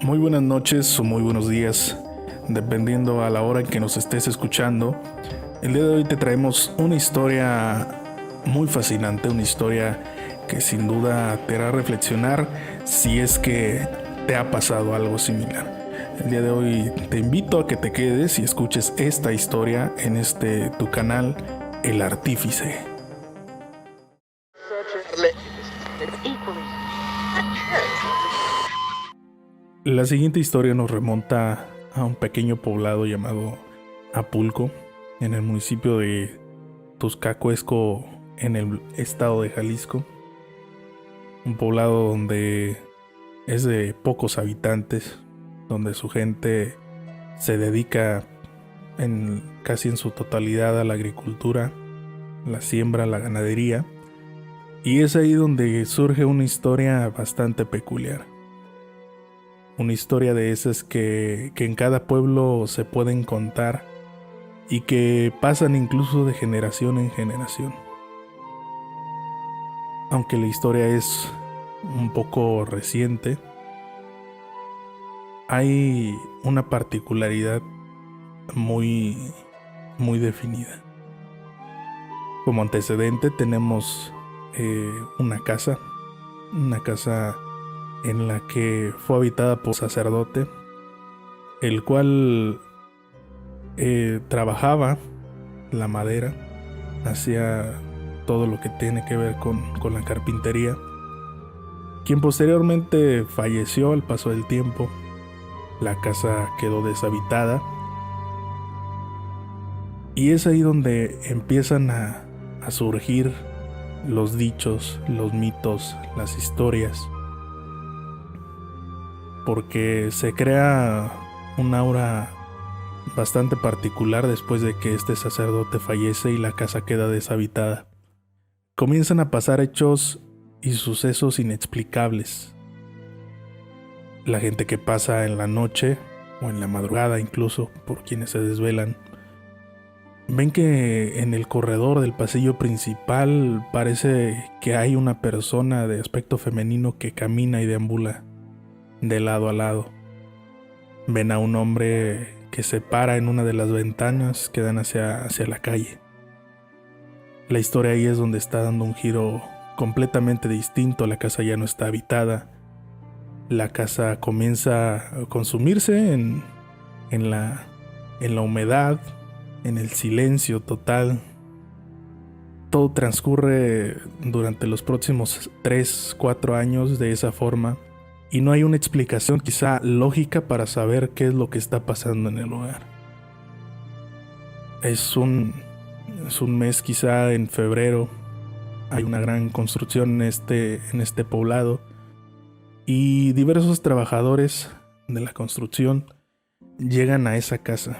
Muy buenas noches o muy buenos días, dependiendo a la hora en que nos estés escuchando. El día de hoy te traemos una historia muy fascinante, una historia que sin duda te hará reflexionar si es que te ha pasado algo similar. El día de hoy te invito a que te quedes y escuches esta historia en tu canal, El Artífice. La siguiente historia nos remonta a un pequeño poblado llamado Apulco, en el municipio de Tuscacuesco, en el estado de Jalisco. Un poblado donde es de pocos habitantes, donde su gente se dedica casi en su totalidad a la agricultura, la siembra, la ganadería. Y es ahí donde surge una historia bastante peculiar. Una historia de esas que en cada pueblo se pueden contar y que pasan incluso de generación en generación. Aunque la historia es un poco reciente, hay una particularidad muy, muy definida. Como antecedente tenemos una casa en la que fue habitada por un sacerdote, el cual trabajaba la madera, hacía todo lo que tiene que ver con la carpintería, quien posteriormente falleció al paso del tiempo. La casa quedó deshabitada y es ahí donde empiezan a surgir los dichos, los mitos, las historias, porque se crea un aura bastante particular después de que este sacerdote fallece y la casa queda deshabitada. Comienzan a pasar hechos y sucesos inexplicables. La gente que pasa en la noche o en la madrugada, incluso por quienes se desvelan, ven que en el corredor del pasillo principal parece que hay una persona de aspecto femenino que camina y deambula de lado a lado. Ven a un hombre que se para en una de las ventanas que dan hacia la calle. La historia ahí es donde está dando un giro completamente distinto. La casa ya no está habitada. La casa comienza a consumirse en la humedad, en el silencio total. Todo transcurre durante los próximos 3-4 años de esa forma. Y no hay una explicación quizá lógica para saber qué es lo que está pasando en el lugar. Es un mes quizá en febrero. Hay una gran construcción en este poblado. Y diversos trabajadores de la construcción llegan a esa casa.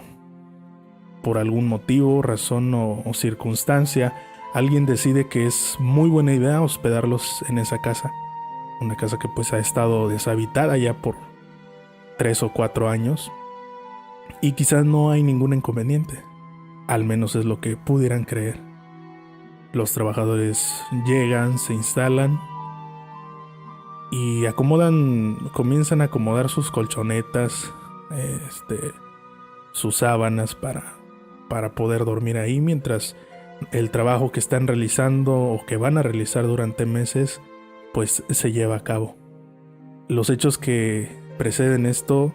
Por algún motivo, razón o circunstancia, alguien decide que es muy buena idea hospedarlos en esa casa. Una casa que pues ha estado deshabitada ya por 3 o 4 años. Y quizás no hay ningún inconveniente. Al menos es lo que pudieran creer. Los trabajadores llegan, se instalan y comienzan a acomodar sus colchonetas, sus sábanas para poder dormir ahí, mientras el trabajo que están realizando o que van a realizar durante meses pues se lleva a cabo. Los hechos que preceden esto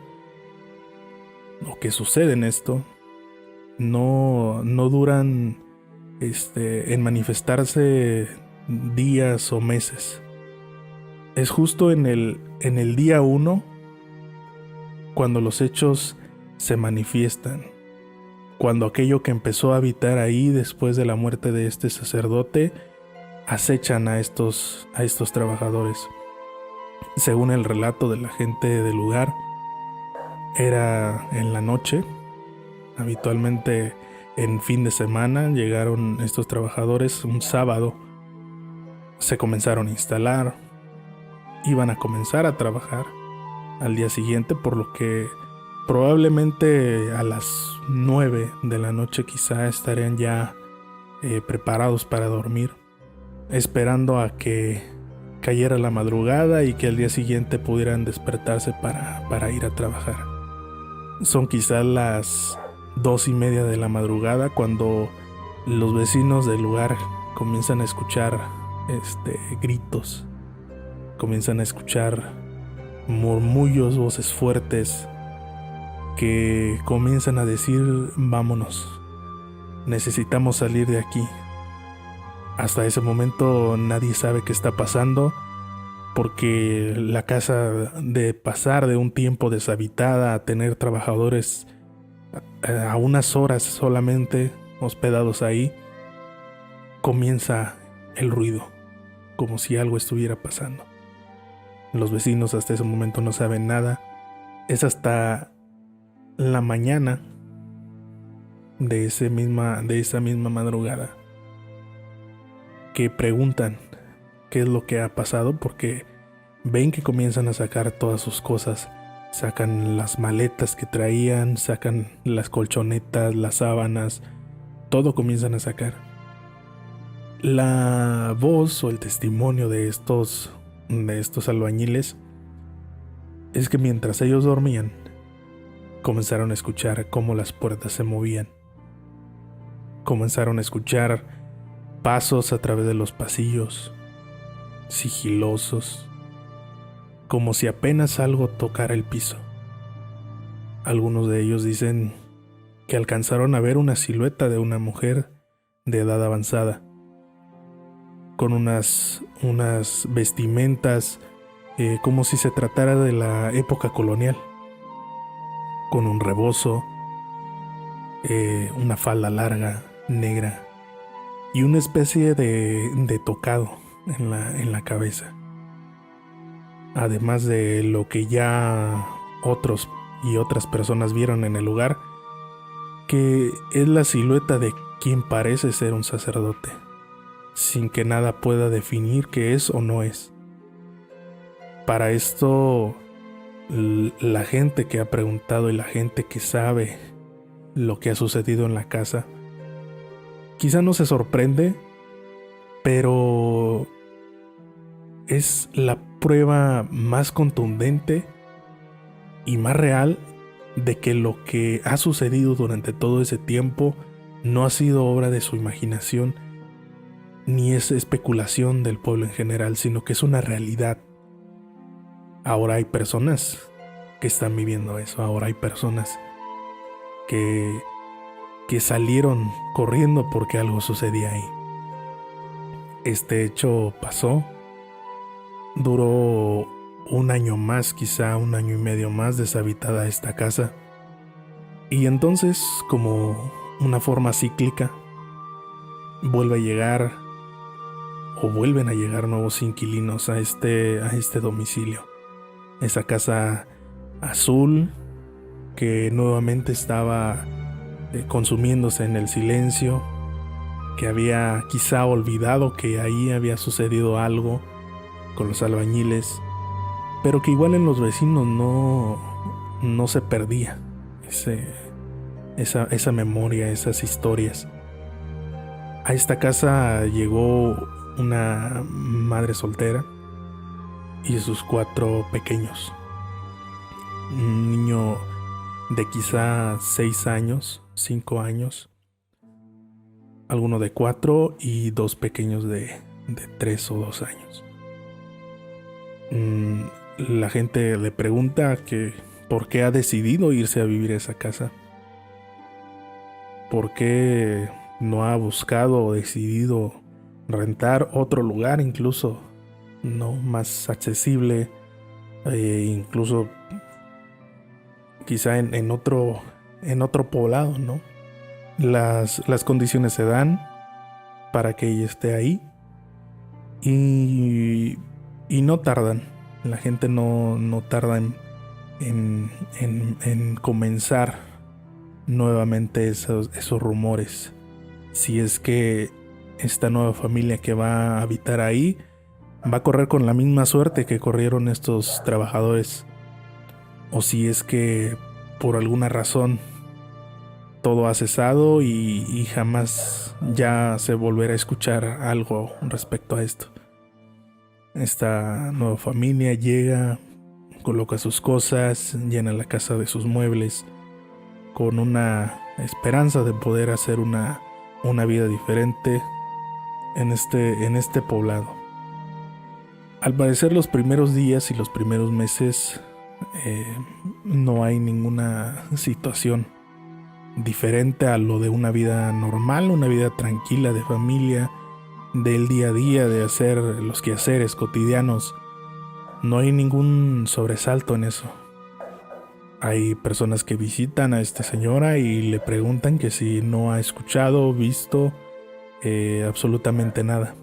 o que suceden esto no duran en manifestarse días o meses. Es justo en el día 1 cuando los hechos se manifiestan, cuando aquello que empezó a habitar ahí después de la muerte de este sacerdote acechan a estos trabajadores. Según el relato de la gente del lugar, era en la noche. Habitualmente en fin de semana llegaron estos trabajadores un sábado. Se comenzaron a instalar, iban a comenzar a trabajar al día siguiente, por lo que probablemente a las 9 de la noche quizá estarían ya preparados para dormir, esperando a que cayera la madrugada y que al día siguiente pudieran despertarse para ir a trabajar. Son quizás las 2:30 de la madrugada cuando los vecinos del lugar comienzan a escuchar gritos, comienzan a escuchar murmullos, voces fuertes que comienzan a decir: vámonos, necesitamos salir de aquí. Hasta ese momento nadie sabe qué está pasando, porque la casa, de pasar de un tiempo deshabitada a tener trabajadores a unas horas solamente hospedados ahí, comienza el ruido, como si algo estuviera pasando. Los vecinos hasta ese momento no saben nada. Es hasta la mañana de esa misma madrugada que preguntan qué es lo que ha pasado, porque ven que comienzan a sacar todas sus cosas. Sacan las maletas que traían, sacan las colchonetas, las sábanas, todo comienzan a sacar. La voz o el testimonio de estos albañiles es que mientras ellos dormían, comenzaron a escuchar cómo las puertas se movían. Comenzaron a escuchar pasos a través de los pasillos, sigilosos, como si apenas algo tocara el piso. Algunos de ellos dicen que alcanzaron a ver una silueta de una mujer de edad avanzada, con unas vestimentas como si se tratara de la época colonial, con un rebozo, una falda larga, negra, y una especie de tocado en la cabeza. Además de lo que ya otros y otras personas vieron en el lugar, que es la silueta de quien parece ser un sacerdote, sin que nada pueda definir qué es o no es. Para esto, la gente que ha preguntado y la gente que sabe lo que ha sucedido en la casa, quizá no se sorprende, pero es la prueba más contundente y más real de que lo que ha sucedido durante todo ese tiempo no ha sido obra de su imaginación ni es especulación del pueblo en general, sino que es una realidad. Ahora hay personas que están viviendo eso, ahora hay personas que salieron corriendo porque algo sucedía ahí. Este hecho pasó, duró un año más, quizá 1 año y medio más deshabitada esta casa, y entonces, como una forma cíclica, vuelven a llegar nuevos inquilinos a este domicilio. Esa casa azul que nuevamente estaba consumiéndose en el silencio, que había quizá olvidado que ahí había sucedido algo con los albañiles, pero que igual en los vecinos no se perdía esa memoria, esas historias. A esta casa llegó una madre soltera y sus 4 pequeños. Un niño de quizá 6 años, 5 años, alguno de 4 y 2 pequeños de 3 o 2 años. La gente le pregunta que por qué ha decidido irse a vivir a esa casa, por qué no ha buscado o decidido rentar otro lugar, incluso no más accesible, incluso quizá en otro poblado, ¿no? Las condiciones se dan para que ella esté ahí y no tardan. La gente no tarda en comenzar nuevamente esos rumores. Si es que esta nueva familia que va a habitar ahí va a correr con la misma suerte que corrieron estos trabajadores, o si es que por alguna razón todo ha cesado y jamás ya se volverá a escuchar algo respecto a esto. Esta nueva familia llega, coloca sus cosas, llena la casa de sus muebles, con una esperanza de poder hacer una vida diferente en este poblado. Al parecer, los primeros días y los primeros meses no hay ninguna situación diferente a lo de una vida normal, una vida tranquila de familia, del día a día, de hacer los quehaceres cotidianos. No hay ningún sobresalto en eso. Hay personas que visitan a esta señora y le preguntan que si no ha escuchado o visto absolutamente nada.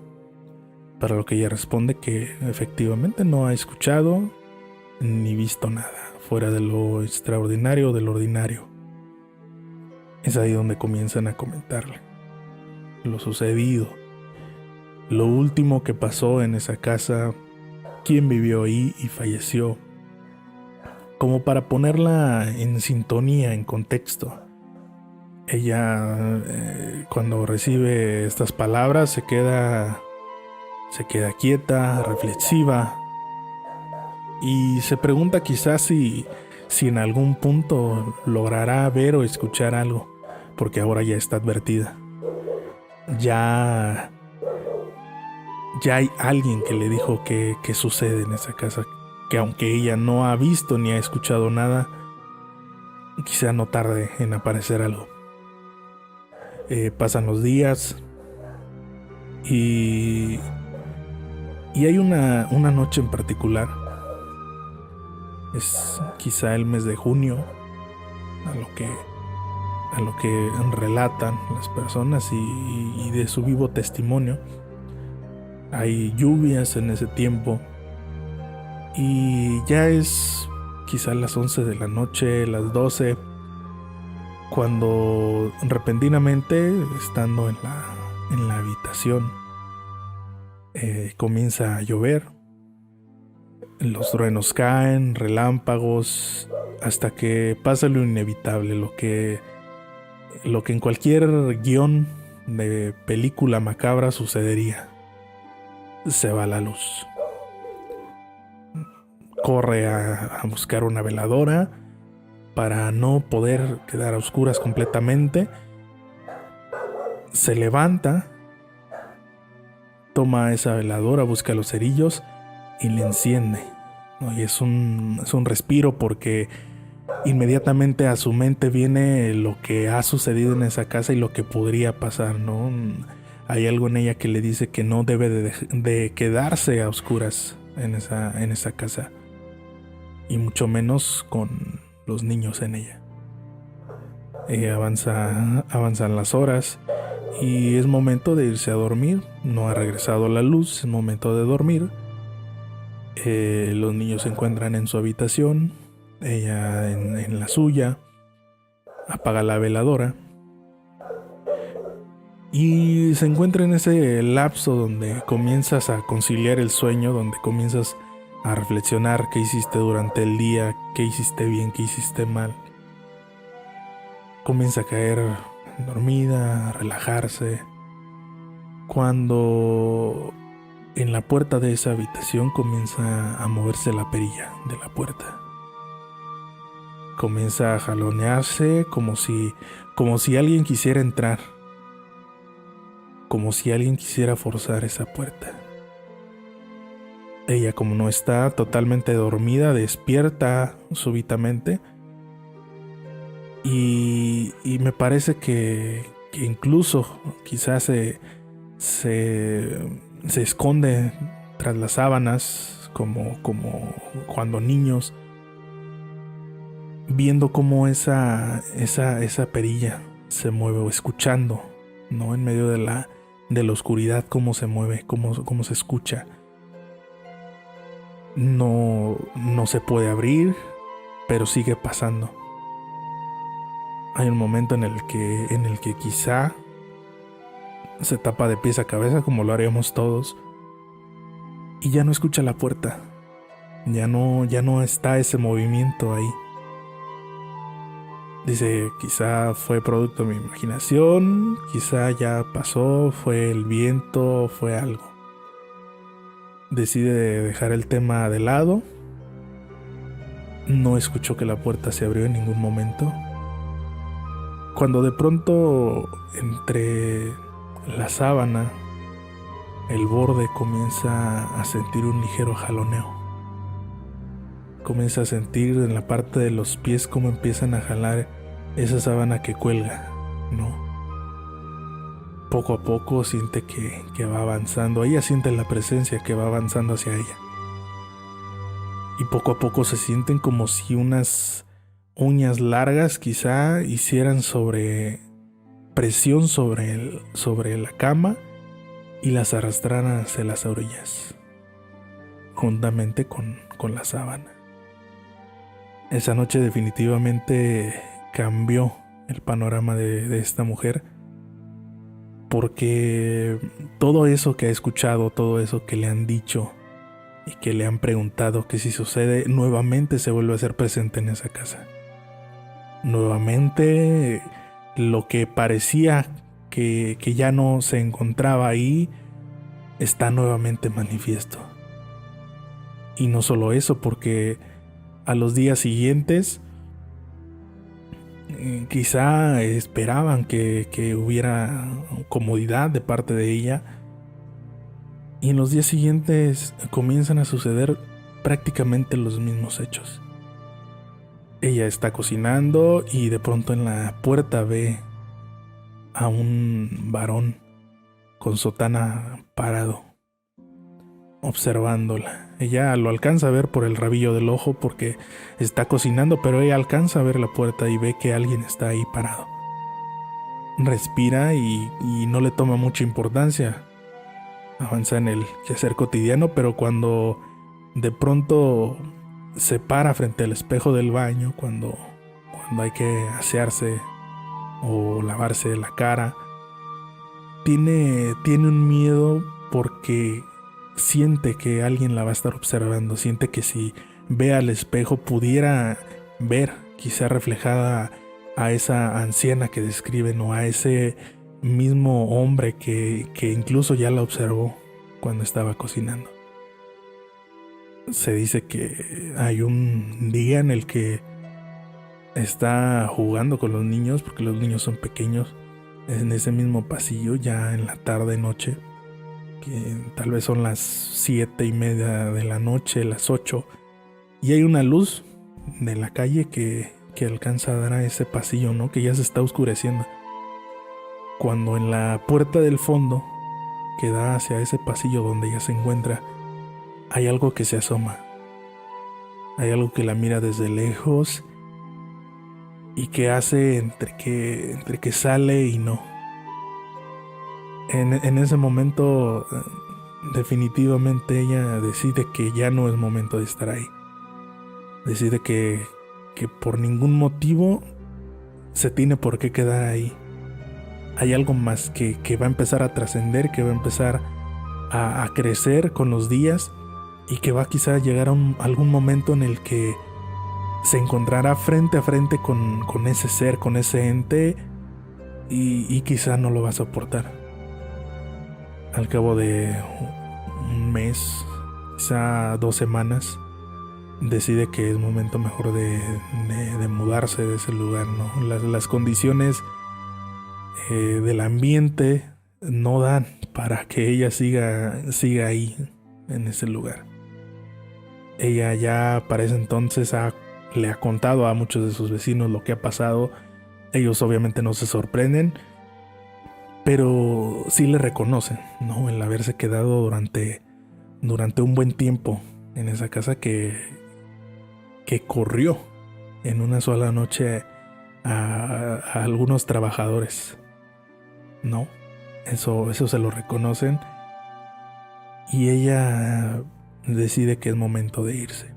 Para lo que ella responde que efectivamente no ha escuchado ni visto nada fuera de lo extraordinario o de lo ordinario. Es ahí donde comienzan a comentarle lo sucedido, lo último que pasó en esa casa, quién vivió ahí y falleció, como para ponerla en sintonía, en contexto. Ella cuando recibe estas palabras se queda quieta, reflexiva, y se pregunta quizás si en algún punto logrará ver o escuchar algo, porque ahora ya está advertida. Ya hay alguien que le dijo que sucede en esa casa, que aunque ella no ha visto ni ha escuchado nada, quizá no tarde en aparecer algo. Pasan los días y hay una noche en particular. Es quizá el mes de junio, a lo que relatan las personas y de su vivo testimonio. Hay lluvias en ese tiempo y ya es quizá las 11 de la noche, las 12, cuando repentinamente, estando en la habitación, comienza a llover. Los truenos caen, relámpagos, hasta que pasa lo inevitable, lo que en cualquier guión de película macabra sucedería. Se va la luz. Corre a buscar una veladora para no poder quedar a oscuras completamente. Se levanta, toma esa veladora, busca los cerillos y le enciende, ¿no? Y es un respiro, porque inmediatamente a su mente viene lo que ha sucedido en esa casa y lo que podría pasar, ¿no? Hay algo en ella que le dice que no debe de quedarse a oscuras en esa casa, y mucho menos con los niños en ella. Avanzan las horas y es momento de irse a dormir. No ha regresado la luz, es momento de dormir. Los niños se encuentran en su habitación, ella en la suya. Apaga la veladora y se encuentra en ese lapso donde comienzas a conciliar el sueño, donde comienzas a reflexionar qué hiciste durante el día, qué hiciste bien, qué hiciste mal. Comienza a caer dormida, a relajarse, cuando en la puerta de esa habitación comienza a moverse la perilla de la puerta. Comienza a jalonearse como si alguien quisiera entrar, como si alguien quisiera forzar esa puerta. Ella, como no está totalmente dormida, despierta súbitamente y me parece que incluso quizás se esconde tras las sábanas, como cuando niños, viendo cómo esa perilla se mueve, o escuchando, ¿no? En medio de la oscuridad, cómo se mueve, cómo se escucha. No se puede abrir, pero sigue pasando. Hay un momento en el que quizá se tapa de pies a cabeza, como lo haríamos todos, y ya no escucha la puerta. Ya no está ese movimiento ahí. Dice, quizá fue producto de mi imaginación, quizá ya pasó, fue el viento, fue algo. Decide dejar el tema de lado. No escuchó que la puerta se abrió en ningún momento. Cuando de pronto, entre la sábana, el borde comienza a sentir un ligero jaloneo. Comienza a sentir en la parte de los pies cómo empiezan a jalar esa sábana que cuelga, ¿no? Poco a poco siente que va avanzando. Ella siente la presencia que va avanzando hacia ella. Y poco a poco se sienten como si unas uñas largas quizá hicieran presión sobre la cama y las arrastraran hacia las orillas, juntamente con la sábana. Esa noche definitivamente cambió el panorama de esta mujer, porque todo eso que ha escuchado, todo eso que le han dicho y que le han preguntado que si sucede, nuevamente se vuelve a ser presente en esa casa. Nuevamente lo que parecía que ya no se encontraba ahí está nuevamente manifiesto. Y no solo eso, porque a los días siguientes quizá esperaban que hubiera comodidad de parte de ella, y en los días siguientes comienzan a suceder prácticamente los mismos hechos. Ella está cocinando y de pronto en la puerta ve a un varón con sotana parado, observándola. Ella lo alcanza a ver por el rabillo del ojo porque está cocinando, pero ella alcanza a ver la puerta y ve que alguien está ahí parado. Respira y no le toma mucha importancia. Avanza en el quehacer cotidiano, pero cuando de pronto se para frente al espejo del baño, cuando hay que asearse o lavarse la cara, tiene un miedo porque siente que alguien la va a estar observando. Siente que si ve al espejo pudiera ver quizá reflejada a esa anciana que describen, o a ese mismo hombre que incluso ya la observó cuando estaba cocinando. Se dice que hay un día en el que está jugando con los niños, porque los niños son pequeños, en ese mismo pasillo, ya en la tarde noche, que tal vez son las 7:30 de la noche, las 8, y hay una luz de la calle que alcanza a dar a ese pasillo, ¿no? Que ya se está oscureciendo. Cuando en la puerta del fondo, que da hacia ese pasillo donde ella se encuentra, hay algo que se asoma. Hay algo que la mira desde lejos y que hace entre que sale y no. En ese momento, definitivamente ella decide que ya no es momento de estar ahí. Decide que por ningún motivo se tiene por qué quedar ahí. Hay algo más que va a empezar a trascender, que va a empezar a crecer con los días, y que va quizá a llegar a algún momento en el que se encontrará frente a frente con ese ser, con ese ente, y quizá no lo va a soportar. Al cabo de un mes, quizá 2 semanas, decide que es momento mejor de mudarse de ese lugar, ¿no? Las condiciones del ambiente no dan para que ella siga ahí, en ese lugar. Ella ya para ese entonces le ha contado a muchos de sus vecinos lo que ha pasado. Ellos obviamente no se sorprenden, pero sí le reconocen, ¿no? El haberse quedado durante un buen tiempo en esa casa que corrió en una sola noche a algunos trabajadores, ¿no? Eso se lo reconocen, y ella decide que es momento de irse.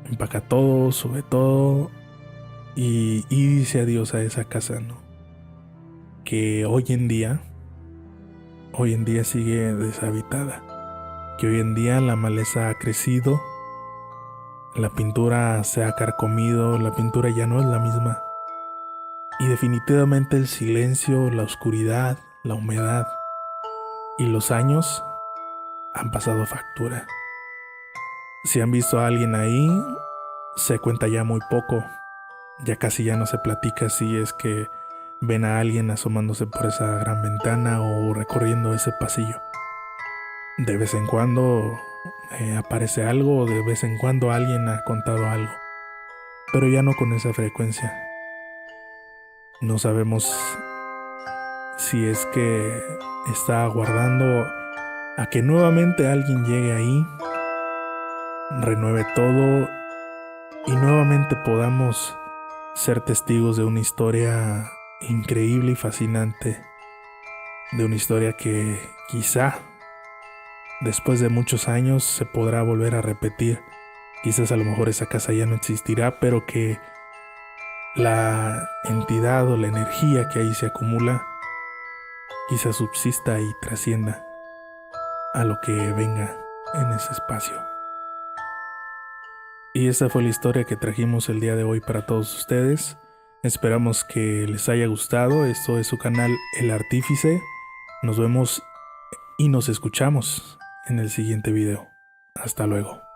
Empaca todo, sube todo y dice adiós a esa casa, ¿no? Que hoy en día sigue deshabitada. Que hoy en día la maleza ha crecido, la pintura se ha carcomido, la pintura ya no es la misma. Y definitivamente el silencio, la oscuridad, la humedad y los años han pasado factura. Si han visto a alguien ahí, se cuenta ya muy poco. Ya casi ya no se platica si es que ven a alguien asomándose por esa gran ventana o recorriendo ese pasillo. De vez en cuando aparece algo o de vez en cuando alguien ha contado algo, pero ya no con esa frecuencia. No sabemos si es que está aguardando a que nuevamente alguien llegue ahí, renueve todo y nuevamente podamos ser testigos de una historia increíble y fascinante, de una historia que quizá después de muchos años se podrá volver a repetir. Quizás a lo mejor esa casa ya no existirá, pero que la entidad o la energía que ahí se acumula quizás subsista y trascienda a lo que venga en ese espacio. Y esta fue la historia que trajimos el día de hoy para todos ustedes. Esperamos que les haya gustado. Esto es su canal El Artífice. Nos vemos y nos escuchamos en el siguiente video. Hasta luego.